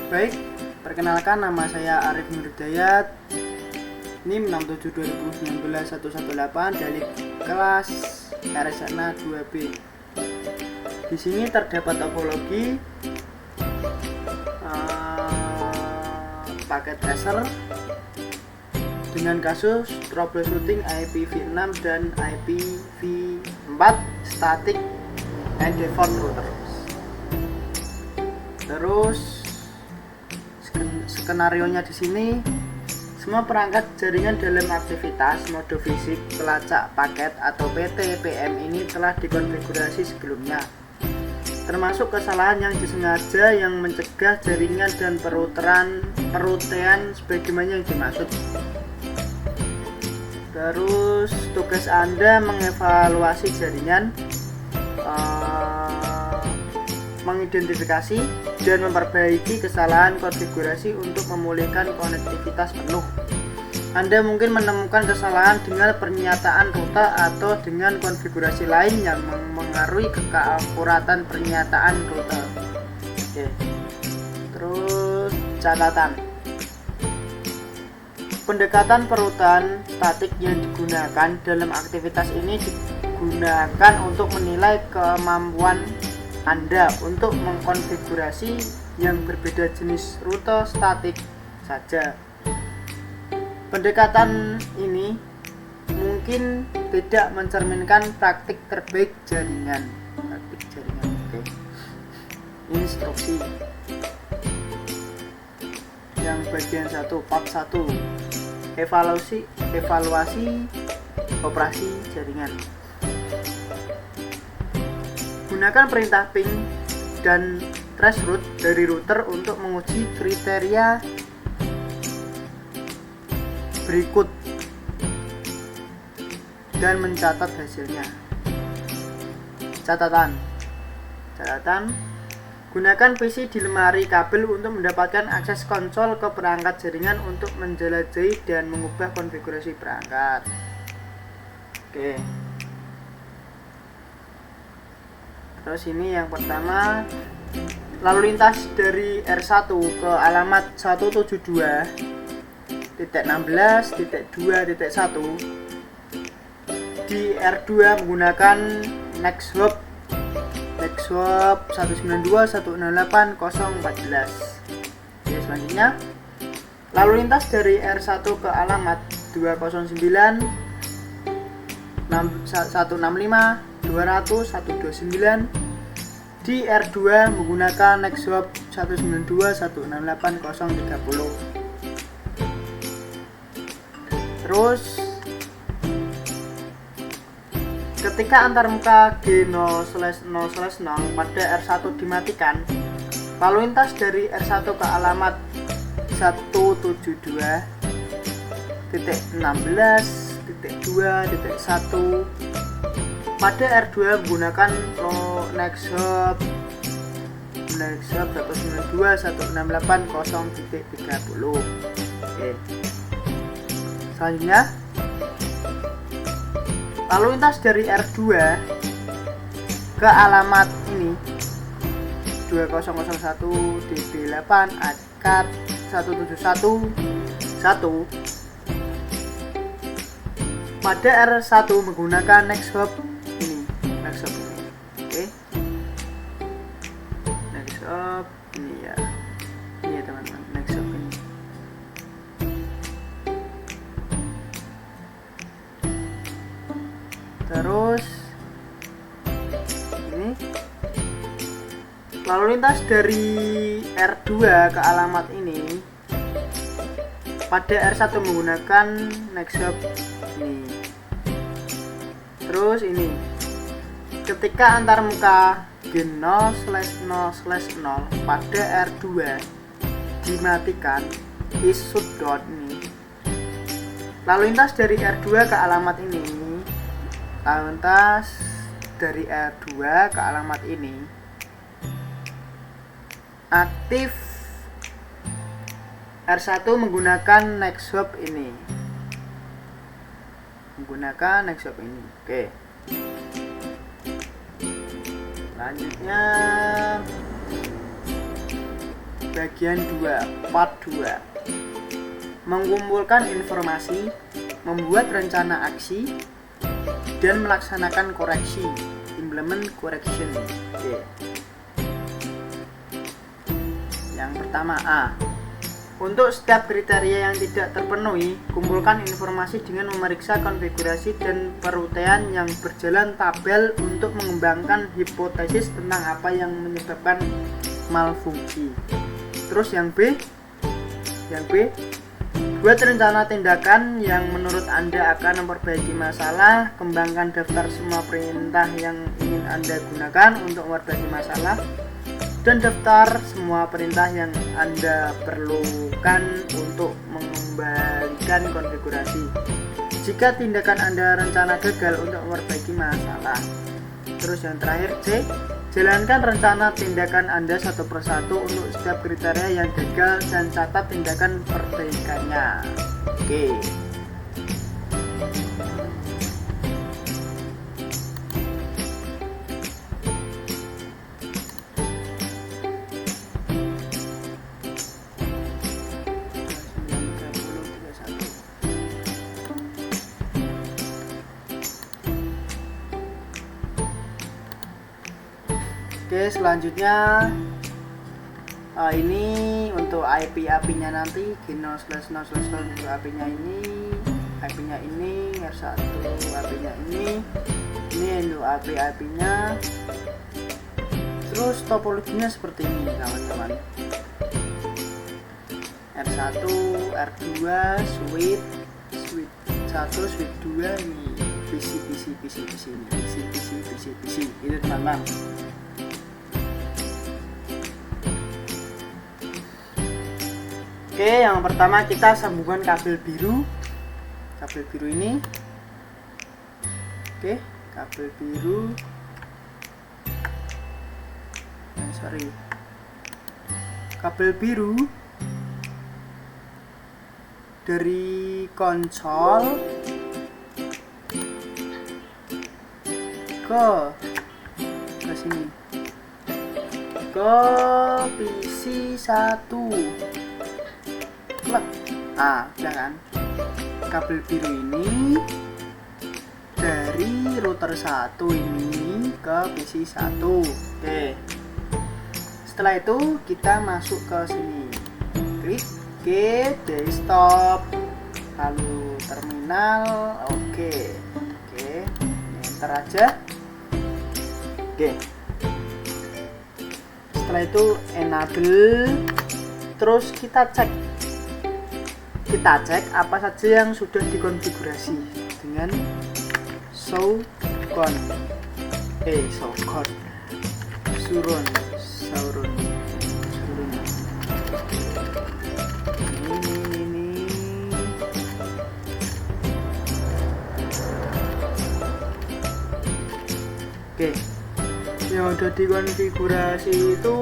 Baik, perkenalkan nama saya Arif Nurdayat, NIM 672019 dari kelas RSNA 2B. Di sini terdapat topologi paket tracer dengan kasus troubleshooting IPv6 dan IPv4 static and default router. Terus skenarionya di sini, semua perangkat jaringan dalam aktivitas mode fisik pelacak paket atau PTPM ini telah dikonfigurasi sebelumnya, termasuk kesalahan yang disengaja yang mencegah jaringan dan perutean sebagaimana yang dimaksud. Terus tugas Anda mengevaluasi jaringan, mengidentifikasi dan memperbaiki kesalahan konfigurasi untuk memulihkan konektivitas penuh. Anda mungkin menemukan kesalahan dengan pernyataan rute atau dengan konfigurasi lain yang mengaruhi keakuratan pernyataan rute. Oke. Terus catatan. Pendekatan perutean statik yang digunakan dalam aktivitas ini digunakan untuk menilai kemampuan Anda untuk mengkonfigurasi yang berbeda jenis rute statik saja. Pendekatan ini mungkin tidak mencerminkan praktik terbaik jaringan. Oke. Instruksi. Yang bagian 1, part 1. Evaluasi operasi jaringan. Gunakan perintah ping dan traceroute dari router untuk menguji kriteria berikut dan mencatat hasilnya. Catatan. Gunakan PC di lemari kabel untuk mendapatkan akses konsol ke perangkat jaringan untuk menjelajahi dan mengubah konfigurasi perangkat. Oke. Terus ini yang pertama, lalu lintas dari R1 ke alamat 172.16.2.1 di R2 menggunakan NextHop 192.168.014. Oke, selanjutnya lalu lintas dari R1 ke alamat 209.165.200.129 di R2 menggunakan NextHop 192.168.030. Terus ketika antarmuka G0/0/0 pada R1 dimatikan, lalu lintas dari R1 ke alamat 172.16.2.1 pada R2 menggunakan NextHop 192.168.0.30. Oke. Selanjutnya, lalu lintas dari R2 ke alamat ini 2001 DB8 akad 171.1 pada R1 menggunakan NextHop ini. Oke. NextHop ini ya. Ini ya teman-teman, NextHop ini. Terus ini lalu lintas dari R2 ke alamat ini pada R1 menggunakan NextHop ini. Terus ini ketika antarmuka G0/0/0 pada R2 dimatikan is shutdown ini. Lalu lintas dari R2 ke alamat ini, lalu lintas dari R2 ke alamat ini aktif R1 menggunakan NextHop ini. Oke. Selanjutnya bagian 2, part 2. Mengumpulkan informasi, membuat rencana aksi, dan melaksanakan koreksi, implement correction. Oke. Yang pertama A. Untuk setiap kriteria yang tidak terpenuhi, kumpulkan informasi dengan memeriksa konfigurasi dan perutaian yang berjalan tabel untuk mengembangkan hipotesis tentang apa yang menyebabkan malfungsi. Terus yang B, buat rencana tindakan yang menurut Anda akan memperbaiki masalah. Kembangkan daftar semua perintah yang ingin Anda gunakan untuk memperbaiki masalah, dan daftar semua perintah yang Anda perlukan untuk mengembalikan konfigurasi. Jika tindakan Anda rencana gagal untuk memperbaiki masalah. Terus yang terakhir C, jalankan rencana tindakan Anda satu persatu untuk setiap kriteria yang gagal dan catat tindakan perbaikannya. Oke. Oke, selanjutnya ini untuk IP-nya nanti G0/0/0 untuk IP-nya ini R1 IP-nya ini untuk IP-nya. Terus topologinya seperti ini kawan-kawan. R1, R2, suite 1, suite 2 ini PC itu teman-teman. Oke, yang pertama kita sambungkan kabel biru ini. Oke, kabel biru. Kabel biru dari konsol ke sini, ke PC 1. Jangan kabel biru ini dari router 1 ini ke PC 1. Oke. Setelah itu kita masuk ke sini. Klik desktop, lalu terminal. Oke. Enter aja. Oke. Setelah itu enable. Terus kita cek apa saja yang sudah dikonfigurasi dengan surun. Ini. Oke, yang udah dikonfigurasi itu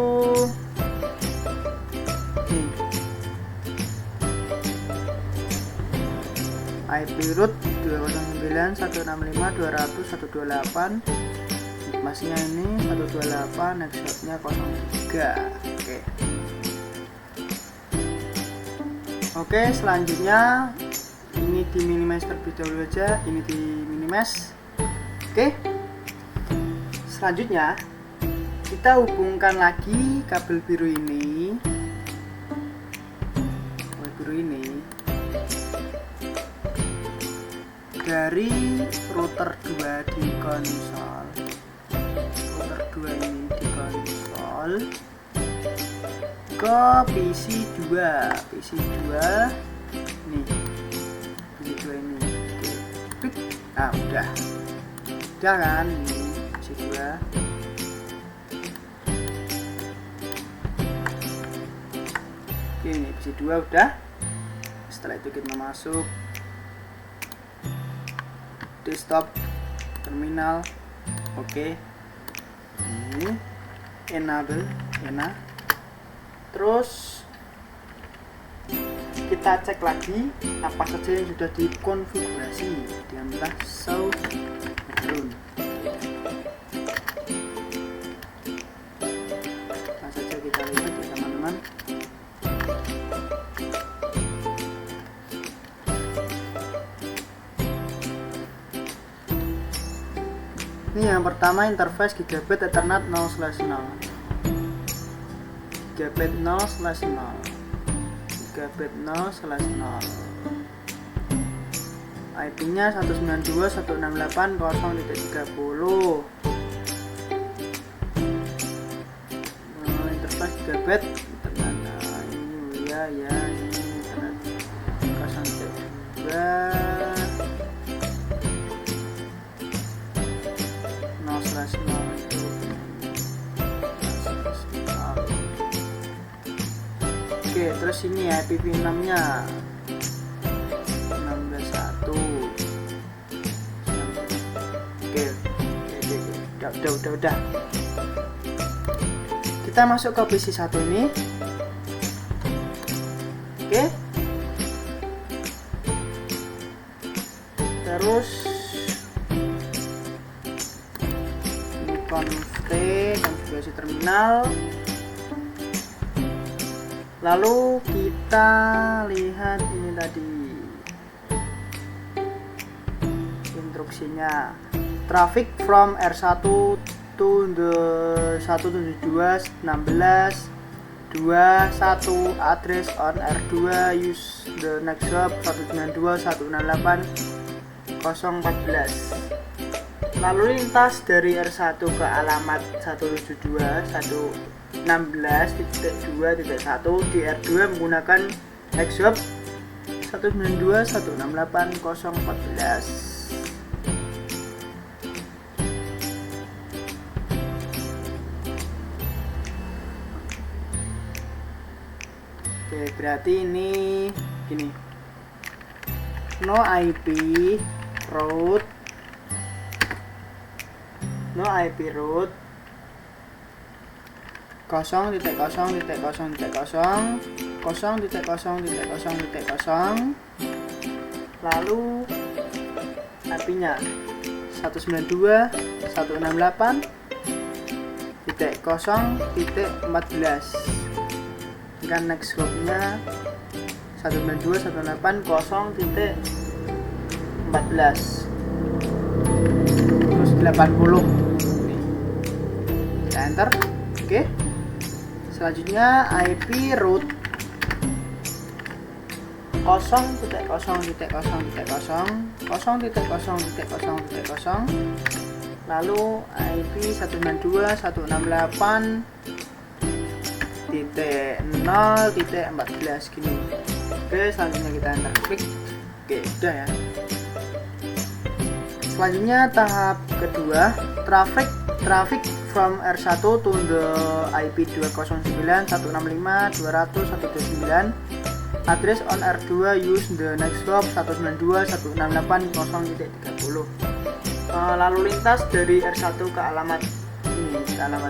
IP root 209.165.200.128, masnya ini 128, nextnya 03. Oke, selanjutnya ini di minimize terlebih dahulu aja, ini di minimize. Oke, selanjutnya kita hubungkan lagi kabel biru ini dari router 2 di konsol. Router 2 ini di konsol ke PC 2 nih. PC 2 ini. Oke. Udah kan ini PC 2. Oke, ini PC 2 udah. Setelah itu kita masuk desktop, terminal. Oke. Ini enable. Terus kita cek lagi apa saja yang sudah dikonfigurasi. Diambil surun. Apa saja kita lihat ya teman-teman. Ini yang pertama interface gigabit Ethernet 0/0. Gigabit 0/0. Gigabit 0/0. IP-nya 192.168.0.30. Interface gigabit Ethernet. Nah, ini ya ini Ethernet 0.2 Oke, terus ini ya IPv6 nya 16.1. Oke, udah. Kita masuk ke PC 1 ini. Oke. Terus ini config konfigurasi terminal. Lalu kita lihat ini tadi instruksinya. Traffic from R1 to the 172.16.21 address on R2 use the next hop 192.168.0.14. Lalu lintas dari R1 ke alamat 172.116.2.1 di R2 menggunakan next hop 192.168.0.14. Oke, berarti ini gini. No IP route 0.0.0.0.0.0 lalu IP-nya 192.168.0.14 kan next hop-nya 192.168.0.14 terus 80 nih. Kita enter. Oke. Selanjutnya IP route 0.0.0.0.0 lalu IP 192.168.0.14 gini. Oke, selanjutnya kita enter klik. Oke, udah ya. Selanjutnya tahap kedua, traffic from R1 to the IP 209.165.200.129 address on R2 use the next hop 192.168.0.30. Lalu lintas dari R1 ke alamat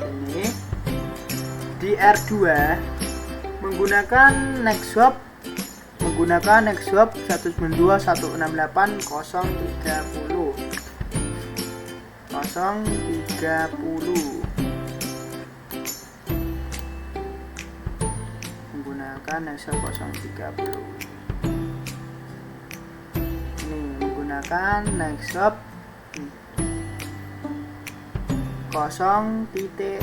ini di R2 menggunakan next hop 192.168.0.30 menggunakan next hop 0.30 ini menggunakan next hop 0.30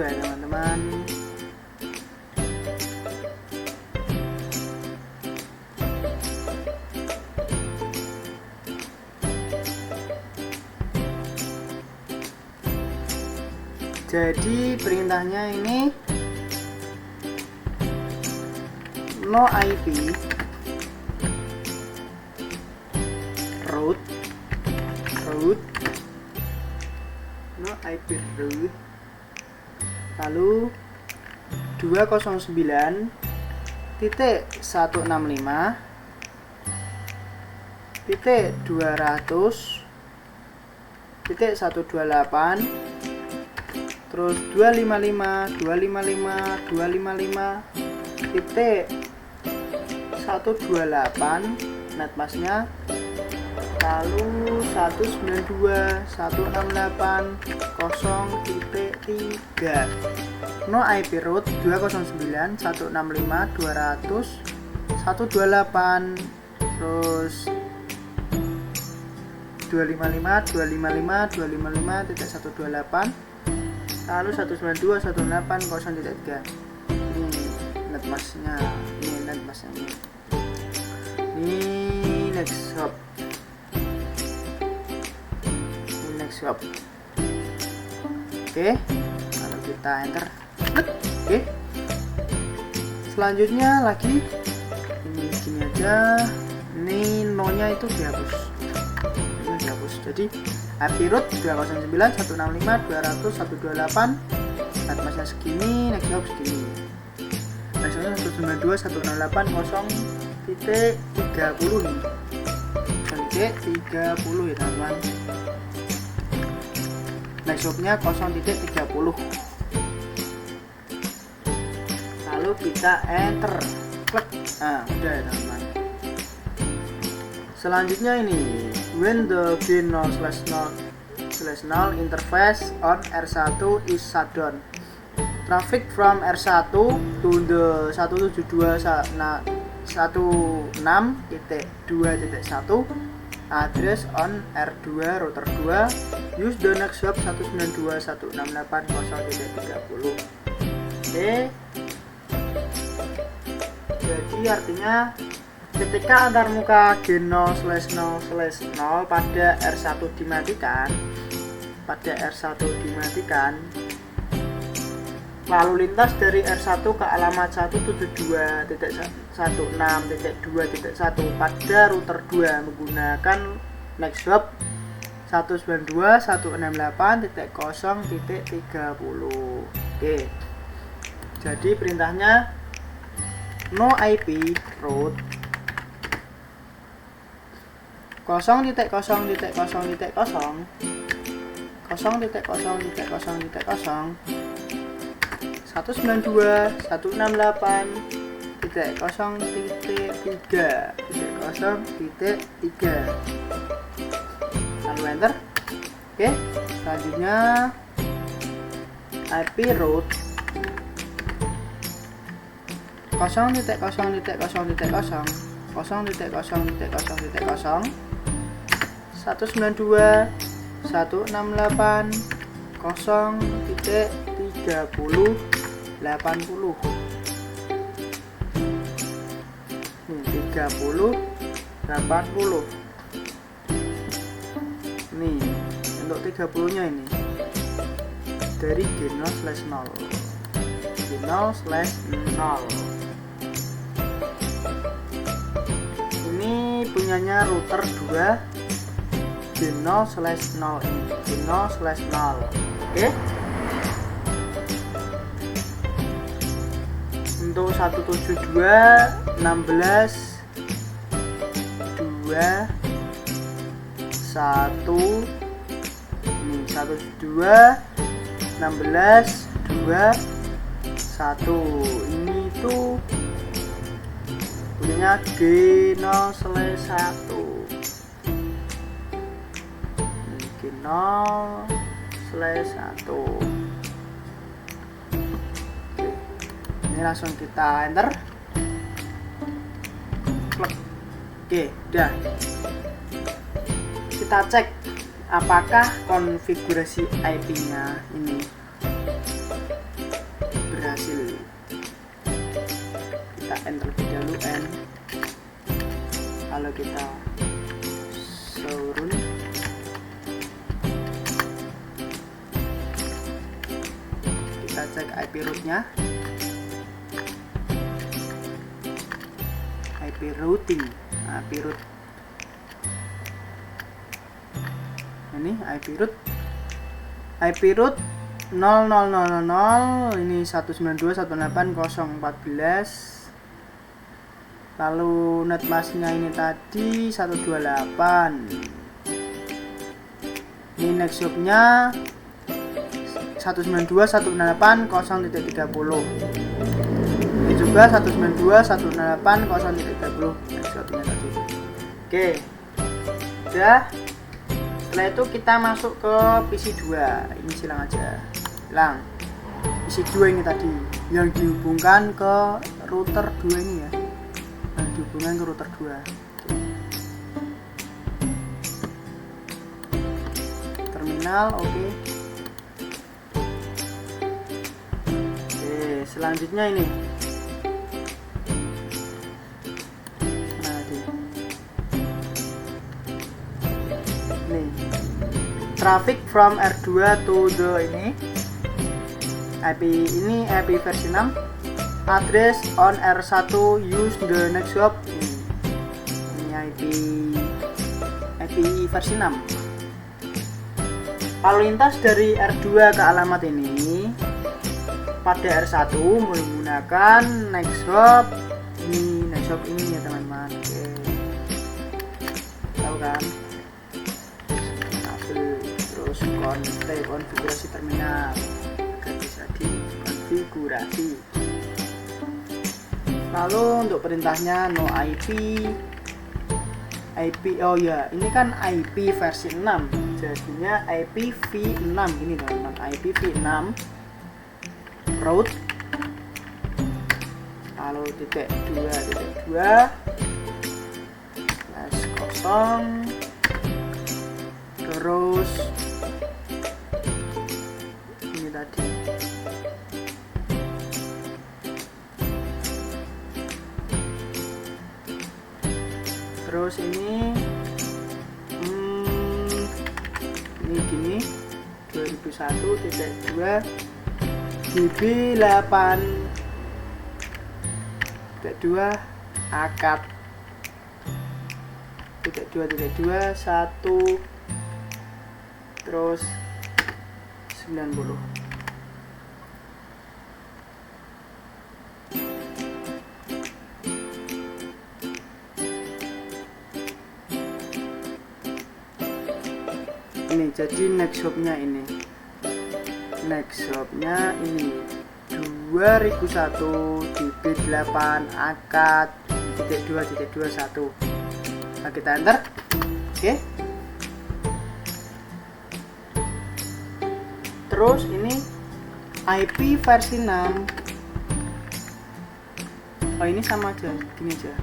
ya teman-teman. Jadi perintahnya ini no IP route no IP route lalu 209.168 terus 255.255.255.128 netmasknya lalu 192.168.0.3 no IP route 209.165.200.128 terus 255.255.128, lalu 192.168.0.3. Ini netmasknya, ini next hop. Oke, lalu kita enter. Oke, selanjutnya lagi ini gini aja, ini no-nya itu dihapus, jadi IP root 209.165.200.128, netmasknya segini, next hop segini, next hopnya 192.168.0.30 nih, 30 ya teman-teman. Next hopnya 0.30, lalu kita enter, klik. Nah udah ya teman-teman. Selanjutnya ini when the gain 0/0/0 interface on R1 is shut down, traffic from R1 to the 172.16.2.1 address on R2 router 2 use the next hop 192.168.0.30. Oke, jadi artinya ketika antarmuka G0/0/0 pada R1 dimatikan, lalu lintas dari R1 ke alamat 172.16.2.1 pada router 2 menggunakan next hop 192.168.0.30. Oke, jadi perintahnya no IP root 192.168.0.0.3 lalu enter. Oke, selanjutnya IP root 0.0/0/192.168.0.30/80. Nih 30/80. Nih untuk 30 nya ini dari G0/0. Ini punyanya router 2 G0/0 ini, G0/0. Oke, untuk 172.16.2.1 ini 172.16.2.1 ini tuh punyanya G0/1. G0/1. Ini langsung kita enter, klik. Oke, udah. Kita cek apakah konfigurasi IP-nya ini berhasil. Kita enter lebih dahulu N, lalu kita turun. Kita cek IP root-nya, IP routing, IP root. Ini IP root 00000 ini 192.168.0.14. lalu netmasknya ini tadi 128. Ini next hopnya 192.168.0.30. ini juga 192.168.0.30 next hopnya tadi. Oke, udah. Setelah itu kita masuk ke PC 2. Ini silang aja, hilang. PC 2 ini tadi yang dihubungkan ke router 2 ini ya, yang dihubungkan ke router 2. terminal. Oke, selanjutnya ini traffic from R2 to the IP versi 6, address on R1 use the next hop. Ini IP versi 6. Lalu lintas dari R2 ke alamat ini pada R1 menggunakan next hop ini ya teman-teman. Oke, tahu kan? Terus konfigurasi terminal agar bisa dikonfigurasi. Lalu untuk perintahnya no IP, oh ya, ini kan IP versi 6, jadinya IPv6 ini teman-teman. IPv6 route, lalu /2/2 /0, terus ini tadi terus ini gini 2001.2 DB8.2 akad .2.2 1 terus 90. Ini jadi next hopnya ini 2001 DB8 akad .2.21. Nah, kita enter. Oke. Terus ini IP versi 6. Oh, ini sama aja, gini aja.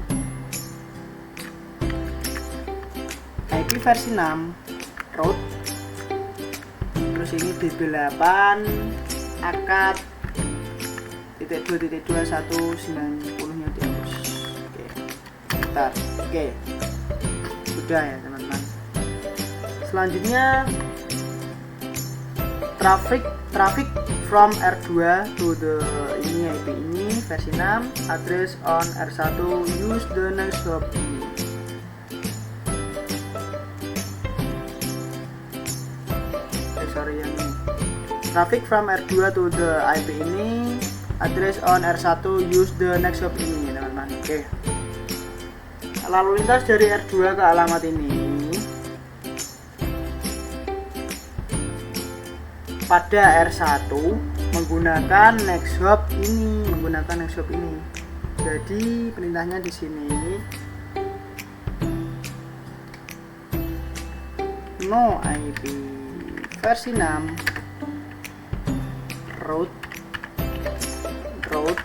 IP versi 6 route. Terus ini DB8 akad .2.21 90-nya dihapus. Oke. Bentar. Oke. Sudah ya, teman-teman. Selanjutnya traffic from R2 to the IP ini versi 6, address on R1 use the next hop. Yang ini traffic from R2 to the IP ini, address on R1 use the next hop ini teman-teman. Oke. Lalu lintas dari R2 ke alamat ini pada R1 menggunakan next hop ini. Jadi perintahnya di sini no IP versi 6 route route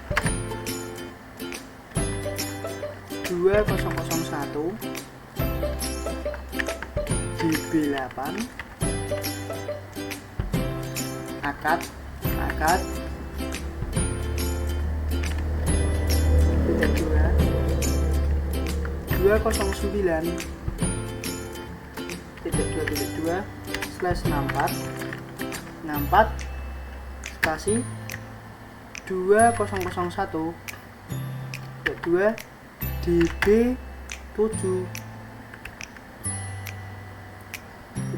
2001 DB8 akad 209.2.2/64 spasi 2001 2 DB7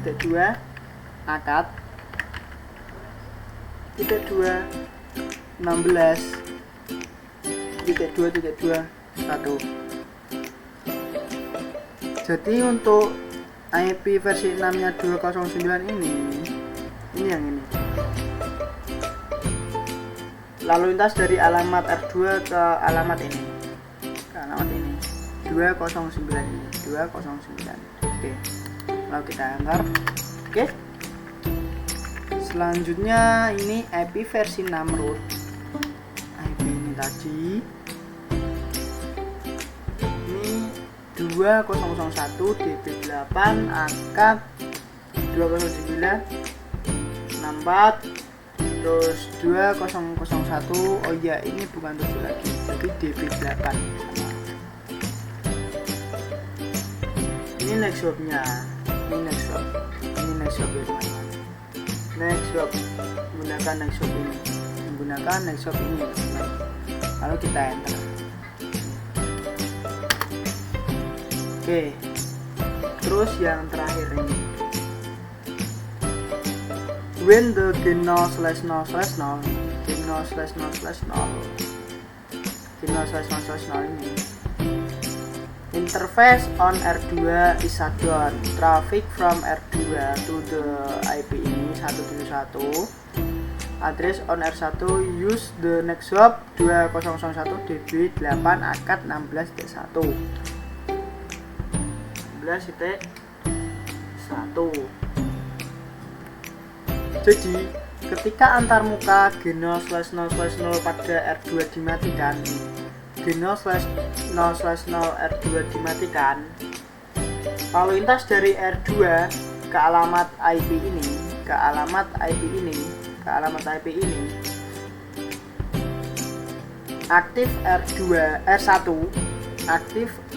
2 akad 2 16 2.2.1. Jadi untuk IP versi 6 nya 209 ini yang ini. Lalu lintas dari alamat R2 ke alamat ini, 209 ini 209. Oke, lalu kita enter. Oke, selanjutnya ini IP versi 6 root. IP ini tadi ini 2001 DB8 angka 209 4, terus 2001. Oh iya, ini bukan 7 lagi, jadi DB8 sama. Ini next swapnya, ini next swap ya teman-teman. Next swap, menggunakan next swap ini, teman-teman. Lalu kita enter. Oke, terus yang terakhir ini, when the gain 0/0/0 ini, interface on R2 is shut down. Traffic from R2 to the IP ini 171. Address on R1 use the next swap 2001 DB8 akad 16.1. 16.1. Jadi ketika antarmuka G0/0/0 pada R2 dimatikan, G0/0/0 R2 dimatikan, lalu lintas dari R2 ke alamat IP ini, aktif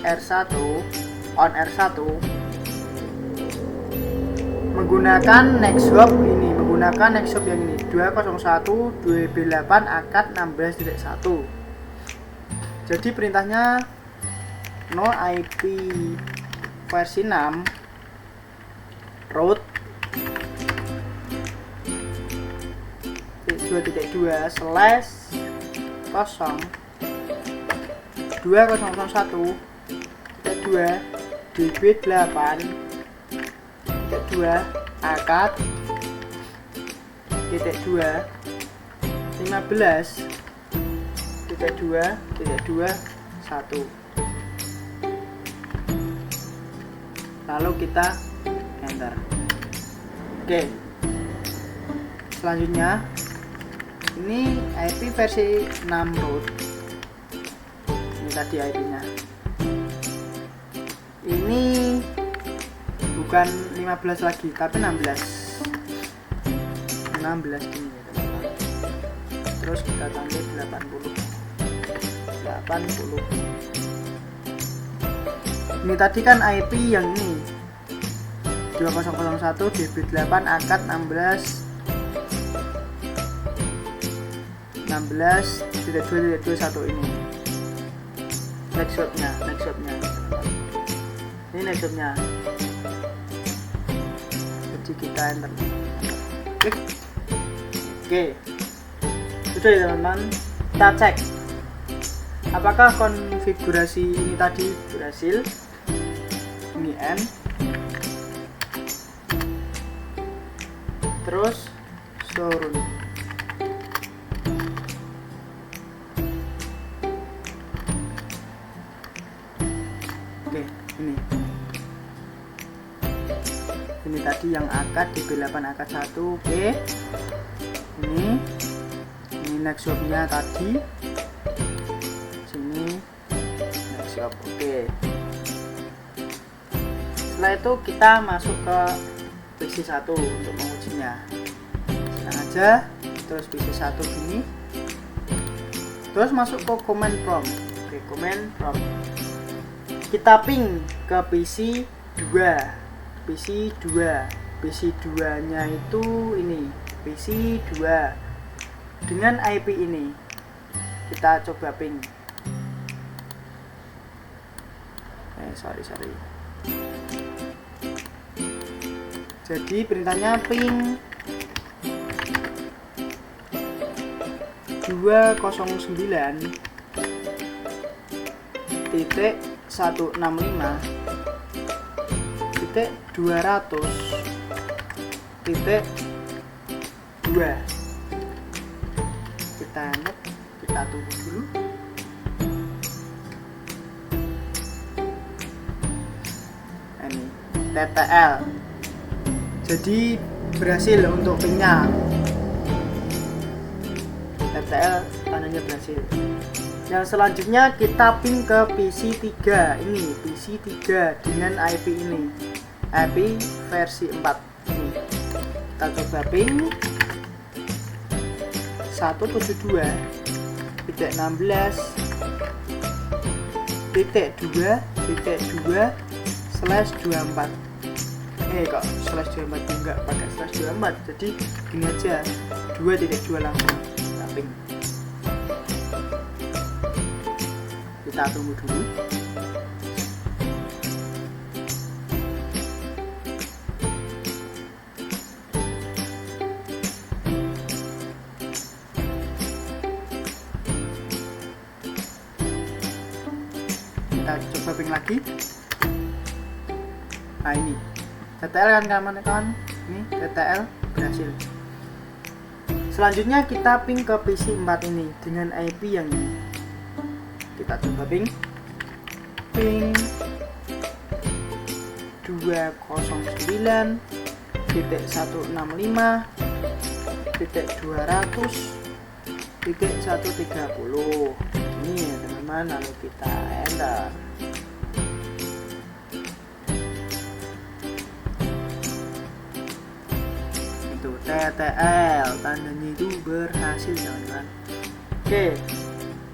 R1 on R1 menggunakan next swap yang ini 201 DB8 akad 16.1. Jadi perintahnya no IP versi 6 root 2.2/0/2001.2 DB8 2 akad 2 15.2.21. Lalu kita enter. Oke, selanjutnya ini IP versi 6 root. Ini tadi IP nya, ini bukan 15 lagi tapi 16 gini ya teman-teman. Terus kita tambah 80. Ini tadi kan IP yang ini 2001 DB8 akad 16.2.21 ini next swapnya ini next swapnya. Jadi kita enter, klik. Oke, sudah ya teman-teman. Kita cek apakah konfigurasi ini tadi berhasil. Ini N, terus turun. Oke, ini tadi yang akad DB8 akad 1. Oke, ini next swapnya tadi sini next swap. Oke, setelah itu kita masuk ke PC1 untuk mengujinya. Senang aja, terus PC1 gini, terus masuk ke command prompt. Oke, command prompt kita ping ke PC2 nya itu ini PC2 dengan IP ini. Kita coba ping. Sorry. Jadi perintahnya ping 209.165.200.2. Kita tunggu dulu. Ini TTL. Jadi berhasil untuk pingnya. TTL tandanya berhasil. Yang selanjutnya kita ping ke PC3 ini, PC3 dengan IP ini, IP versi 4 ini. Kita coba ping 172 titik 16 titik 2 titik 2 slash 24. Kok slash 24 enggak pakai slash 24, jadi gini aja 2.2 langsung tapping. Kita tunggu dulu. Kita coba ping lagi. Nah ini TTL kan kawan-kawan, ini TTL berhasil. Selanjutnya kita ping ke PC 4 ini dengan IP yang ini. Kita coba ping 209.200.200.130 ini ya teman-teman, lalu kita enter. Itu TTL, tandanya itu berhasil teman-teman. Oke,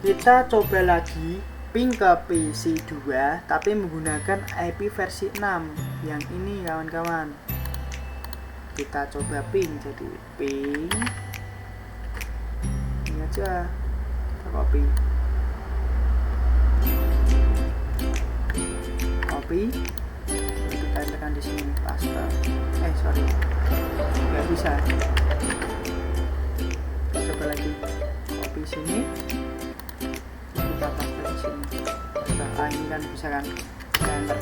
kita coba lagi ping ke PC 2 tapi menggunakan IP versi 6 yang ini kawan-kawan. Kita coba ping, jadi ping ini aja, kita copy kita tekan di sini, paste. Sorry, nggak bisa. Coba lagi, copy sini, kita paste di sini. Ini kan bisa kan, enter.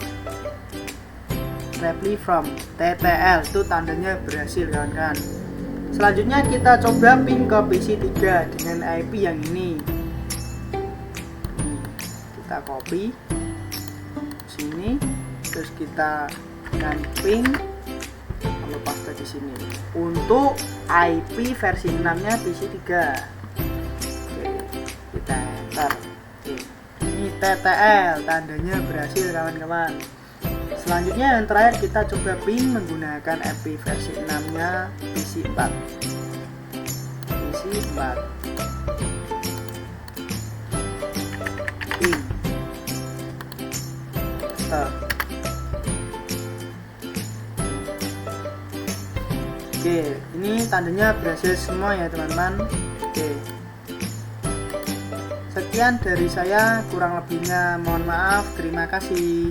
Reply from TTL itu tandanya berhasil kawan-kawan. Selanjutnya kita coba ping ke PC 3 dengan IP yang ini. Kita copy sini, terus kita dengan ping lalu paste di sini untuk IP versi 6-nya PC 3. Oke, kita enter. Ini TTL, tandanya berhasil kawan-kawan. Selanjutnya yang terakhir kita coba ping menggunakan IP versi 6-nya PC 4. PC 4. Ping. Start. Oke, ini tandanya berhasil semua ya teman-teman. Oke. Sekian dari saya, kurang lebihnya mohon maaf. Terima kasih.